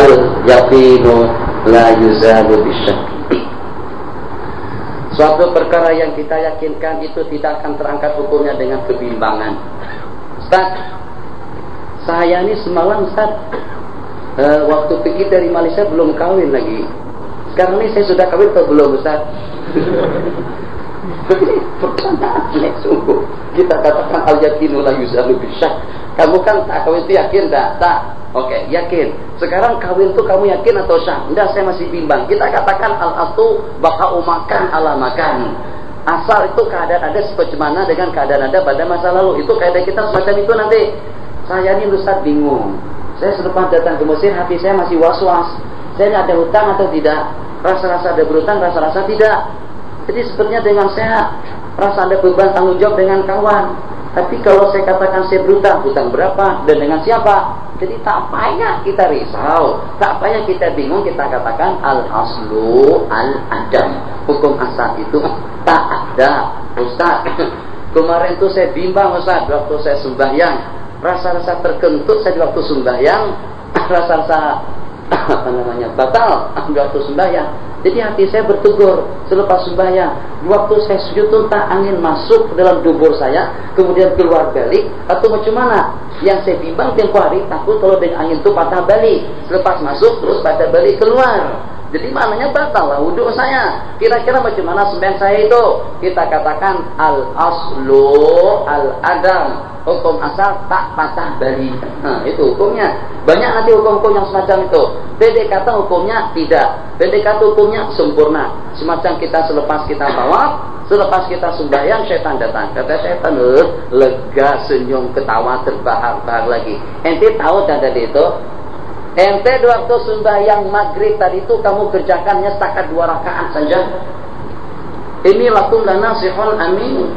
Al-yaqinu la yuzalu bisyak. Suatu perkara yang kita yakinkan itu tidak akan terangkat hukumnya dengan kebimbangan. Ustaz, saya ini semalam Ustaz, waktu pergi dari Malaysia belum kawin lagi. Sekarang ini saya sudah kawin atau belum Ustaz? Pertanyaan yang sungguh. Kita katakan al-yaqinu la yuzalu bisyak. Kamu kan tak kawin itu yakin tak? Tak. Oke, yakin. Sekarang kawin itu kamu yakin atau syak? Enggak, saya masih bimbang. Kita katakan al-aslu bakau makan ala makan. Asal itu keadaan ada seperti mana dengan keadaan ada pada masa lalu. Itu keadaan kita semacam itu nanti. Saya ini Ustaz bingung. Saya selepas datang ke Mesir hati saya masih was-was. Saya ada hutang atau tidak? Rasa-rasa ada berhutang, rasa-rasa tidak. Jadi sepertinya dengan saya rasa ada beban tanggung jawab dengan kawan. Tapi kalau saya katakan saya berhutang, hutang berapa dan dengan siapa? Jadi tak payah kita risau, tak payah kita bingung. Kita katakan al-aslu al-adam. Hukum asal itu tak ada. Ustaz, kemarin itu saya bimbang Ustaz waktu saya sembahyang. Rasa-rasa terkentut saya di waktu sembahyang. Rasa-rasa batal waktu sembahyang. Jadi hati saya bertegur selepas sembahyang. Waktu saya sujud tuh tak angin masuk ke dalam dubur saya, kemudian keluar balik atau macam mana? Yang saya bimbang tempoh hari takut kalau dengan angin itu patah balik. Selepas masuk terus patah balik keluar. Jadi maknanya batal lah wudhu saya. Kira-kira macam mana sembahyang saya itu? Kita katakan al-aslu al-adam. Hukum asal tak patah balik. Nah, itu hukumnya. Banyak nanti hukum-hukum yang semacam itu. Pendek kata hukumnya tidak. Pendek kata hukumnya sempurna. Semacam kita selepas kita tawaf, selepas kita sembahyang, syaitan datang. Kata syaitan, lega, senyum, ketawa, terbahak-bahak lagi. Ente tahu tak tadi itu? Ente waktu sembahyang maghrib tadi itu kamu kerjakannya setakat 2 rakaat saja. Ini lakum lana sihon amin.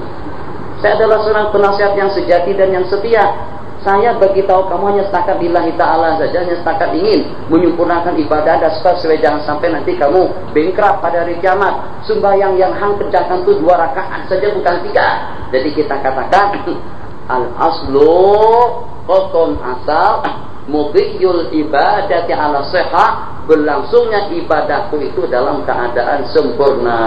Saya adalah seorang penasihat yang sejati dan yang setia. Saya beritahu kamu hanya setakat lillahi ta'ala saja, hanya setakat ingin menyempurnakan ibadah dan sesuai, jangan sampai nanti kamu bengkrap pada hari kiamat. Sembahyang yang hang kerjakan itu 2 rakaat saja bukan 3. Jadi kita katakan al-aslu hukum asal mudhiyul ibadati ala sihah, berlangsungnya ibadahku itu dalam keadaan sempurna.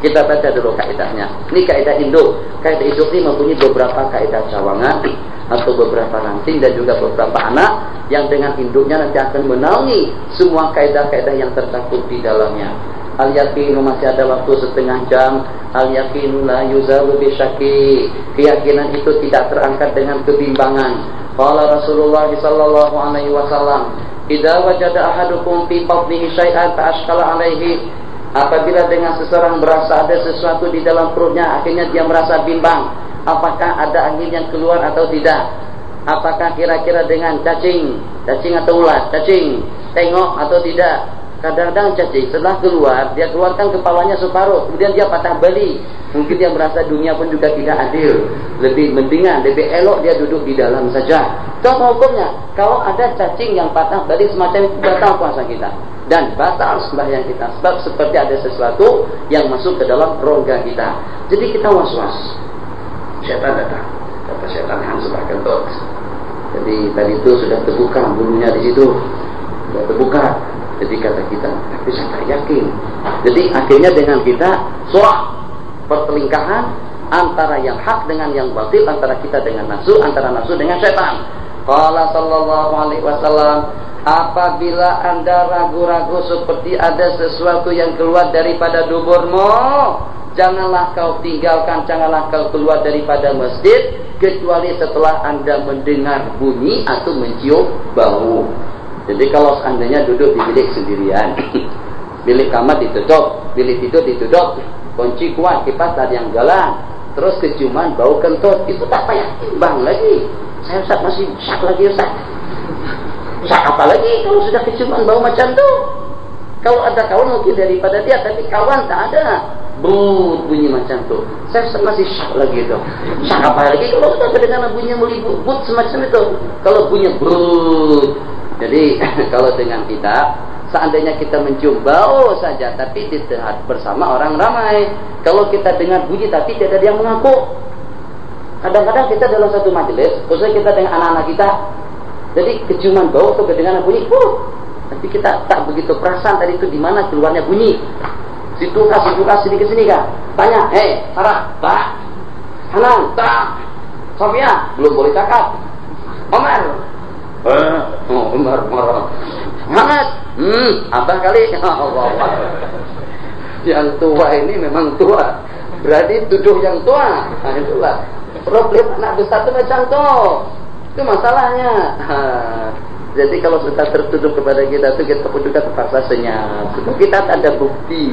Kita baca dulu kaidahnya. Ini kaidah induk. Kaidah induk ini mempunyai beberapa kaidah cawangan atau beberapa ranting dan juga beberapa anak yang dengan induknya nanti akan menaungi semua kaidah-kaidah yang tercakup di dalamnya. Al-yaqinu masih ada waktu setengah jam. Al-yaqinu la yuzalu bisyaki. Keyakinan itu tidak terangkat dengan kebimbangan. Qala Rasulullah sallallahu alaihi wasallam, "Idza wajada ahadukum fi batnihi syai'an ta'ashkala alaihi." Apabila dengan seseorang berasa ada sesuatu di dalam perutnya, akhirnya dia merasa bimbang, apakah ada angin yang keluar atau tidak? Apakah kira-kira dengan cacing atau ulat? Cacing, tengok atau tidak? Kadang-kadang cacing setelah keluar, dia keluarkan kepalanya separuh, kemudian dia patah balik. Mungkin dia merasa dunia pun juga tidak adil. Lebih mendingan, lebih elok dia duduk di dalam saja. Contoh hukumnya, kalau ada cacing yang patah balik semacam itu, batal puasa kita dan batal sembahyang kita. Sebab seperti ada sesuatu yang masuk ke dalam rongga kita. Jadi kita was-was. Syaitan datang. Kata syaitan yang sudah kentut. Jadi tadi itu sudah terbuka bulunya di situ. Sudah terbuka. Jadi kata kita, tapi saya tak yakin. Jadi akhirnya dengan kita surah pertelingkahan antara yang hak dengan yang batil, antara kita dengan nafsu, antara nafsu dengan syaitan. Qala sallallahu alaihi wasallam, apabila anda ragu-ragu seperti ada sesuatu yang keluar daripada duburmu, janganlah kau tinggalkan, janganlah kau keluar daripada masjid kecuali setelah anda mendengar bunyi atau mencium bau. Jadi kalau seandainya duduk di bilik sendirian, bilik kamar ditutup, bilik tidur ditutup, kunci kuat, kipas ada yang jalan, terus keciuman bau kentut, itu tak payah timbang lagi. Saya Ustaz masih syak lagi Ustaz. Syak apa lagi kalau sudah keciuman bau macam tu? Kalau ada kawan mungkin daripada dia, tapi kawan tak ada. Bunyi macam tu. Saya masih syak lagi tu. Syak apa lagi kalau sudah terdengar bunyinya melibut semacam itu. Kalau bunyinya jadi kalau dengan kita, seandainya kita mencium bau saja tapi tidak bersama orang ramai. Kalau kita dengar bunyi tapi tidak ada yang mengaku. Kadang-kadang kita dalam satu majelis, khususnya kita dengan anak-anak kita, jadi keciuman bau atau kedengaran bunyi, Tapi kita tak begitu perasan tadi itu di mana keluarnya bunyi. Situ sini ke sini kan. Tanya, Sarah, tak. Hanan, tak. Sofia, belum boleh cakap. Omar. Omar marah. Muhammad, abah kali. Allah. Yang tua ini memang tua. Berarti tuduh yang tua. Nah, itulah problem anak besar itu macam tu. Itu masalahnya. Jadi kalau sudah tertuduh kepada kita itu kita pun juga terpaksa senyap. Kita tak ada bukti.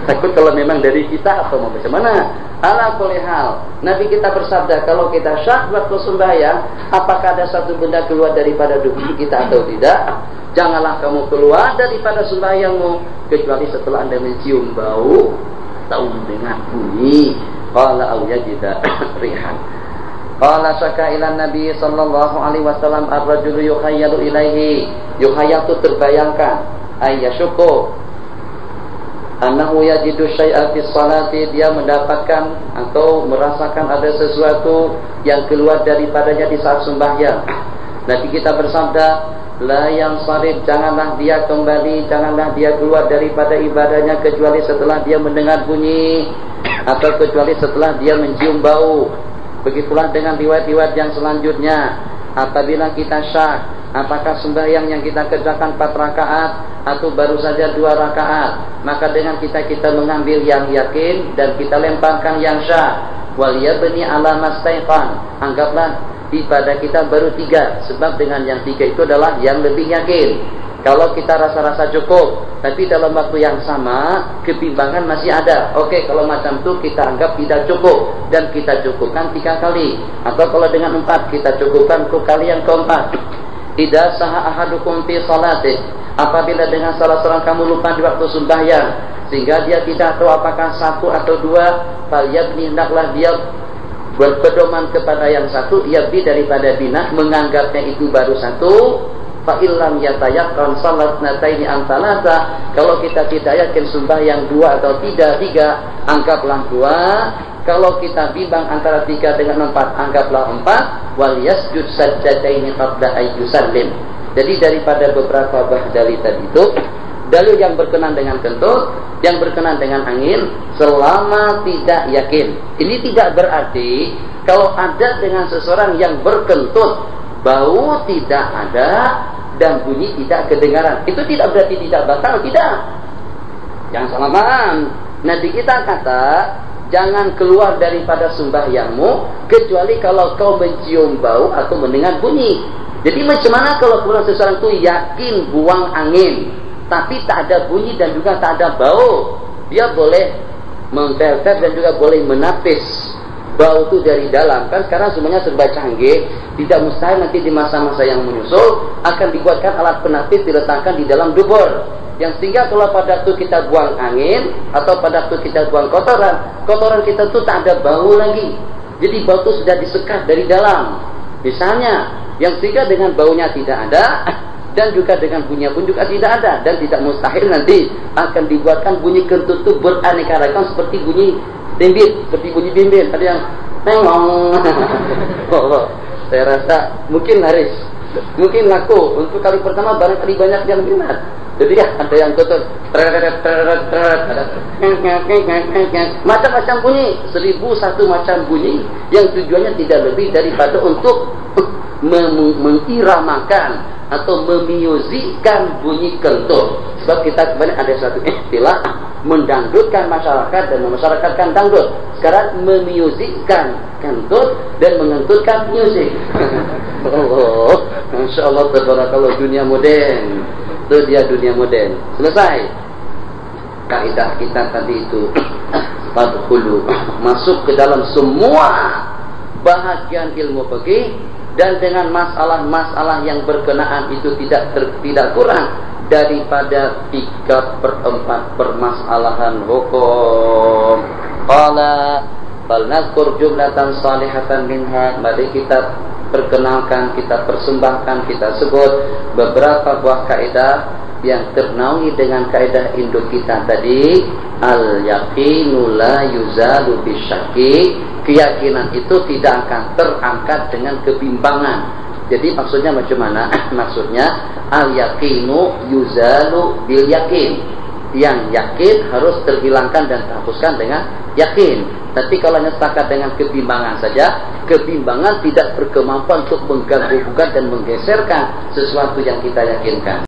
Takut kalau memang dari kita atau mau macam mana. Ala kulli hal, Nabi kita bersabda kalau kita syak waktu sembahyang, apakah ada satu benda keluar daripada tubuh kita atau tidak? Janganlah kamu keluar daripada sembahyangmu kecuali setelah Anda mencium bau atau mendengar bunyi. Qala au yajida rihan. Qala syaka ila Nabi sallallahu alaihi wasallam ar-rajulu yukhayyalu ilaihi. Yukhayyal itu terbayangkan, ayyashuku annahu yajidu syai'an fi sholati, dia mendapatkan atau merasakan ada sesuatu yang keluar daripadanya di saat sembahyang. Nabi kita bersabda, la yang sarif, janganlah dia kembali, janganlah dia keluar daripada ibadahnya kecuali setelah dia mendengar bunyi atau kecuali setelah dia mencium bau. Begitulah dengan riwayat-riwayat yang selanjutnya. Apabila kita syak, apakah sembahyang yang kita kerjakan 4 rakaat atau baru saja 2 rakaat, maka dengan kita mengambil yang yakin dan kita lemparkan yang syak. Wal yabni ala mastaiqan, anggaplah ibadah kita baru 3, sebab dengan yang 3 itu adalah yang lebih yakin. Kalau kita rasa-rasa cukup, tapi dalam waktu yang sama kebimbangan masih ada. Oke, kalau macam itu kita anggap tidak cukup dan kita cukupkan 3 kali. Atau kalau dengan 4 kita cukupkan ke kali yang keempat. Idza saha ahadukum fi salati, apabila dengan salah seorang kamu lupa di waktu sembahyang sehingga dia tidak tahu apakah 1 atau 2, falyabni, hendaklah dia berpedoman kepada yang 1, yabni daripada bina, menganggapnya itu baru 1. Fa illam yatayaqqan salat nataini an salasa, kalau kita tidak yakin sembahyang 2 atau 3, anggaplah 2. Kalau kita bimbang antara 3 dengan 4, anggaplah 4. Wal yasjud sajdataini qabla ay yusallim. Jadi daripada beberapa dalil tadi itu, dalil yang berkenan dengan kentut, yang berkenan dengan angin, selama tidak yakin. Ini tidak berarti kalau ada dengan seseorang yang berkentut, bau tidak ada dan bunyi tidak kedengaran, itu tidak berarti tidak batal, tidak. Yang salah paham. Nabi kita kata, jangan keluar daripada sembahyangmu kecuali kalau kau mencium bau atau mendengar bunyi. Jadi macam mana kalau keluar seseorang itu yakin buang angin, tapi tak ada bunyi dan juga tak ada bau, dia boleh memfilter dan juga boleh menapis bau itu dari dalam. Kan sekarang semuanya serba canggih, tidak mustahil nanti di masa-masa yang menyusul akan dibuatkan alat penapis diletakkan di dalam dubur, yang sehingga kalau pada waktu kita buang angin atau pada waktu kita buang kotoran kita itu tak ada bau lagi. Jadi bau itu sudah disekat dari dalam. Misalnya, yang sehingga dengan baunya tidak ada dan juga dengan bunyinya pun juga tidak ada, dan tidak mustahil nanti akan dibuatkan bunyi kentut itu beraneka ragam seperti bunyi bimbit, seperti bunyi bimbit. Ada yang tengong. Saya rasa mungkin laris, mungkin laku. Untuk kali pertama barangkali banyak yang minat. Jadi ada yang kotor, macam-macam bunyi, 1001 macam bunyi yang tujuannya tidak lebih daripada untuk mengiramakan atau memuzikkan bunyi kentut. Sebab kita kemarin ada satu istilah mendangdutkan masyarakat dan memasyarakatkan dangdut. Sekarang memuzikkan kentut dan mengentutkan musik. Oh, Masya Allah, tabarakallah, dunia modern. Itu dia dunia modern. Selesai. Kaidah kita tadi itu fadkhulu, masuk ke dalam semua bahagian ilmu fikih, dan dengan masalah-masalah yang berkenaan itu tidak kurang daripada 3/4 permasalahan hukum. Qala bal nazkur jumlatan salihatan minha, mari kita perkenalkan, kita persembahkan, kita sebut beberapa buah kaidah yang ternaungi dengan kaidah induk kita tadi. Al yaqinu la yuzalu bisyaki, keyakinan itu tidak akan terangkat dengan kebimbangan. Jadi maksudnya macam mana? Maksudnya al-yaqinu yuzalu bil yakin. Yang yakin harus terhilangkan dan terhapuskan dengan yakin. Tapi kalau hanya setakat dengan kebimbangan saja, kebimbangan tidak berkemampuan untuk menggabungkan dan menggeserkan sesuatu yang kita yakinkan.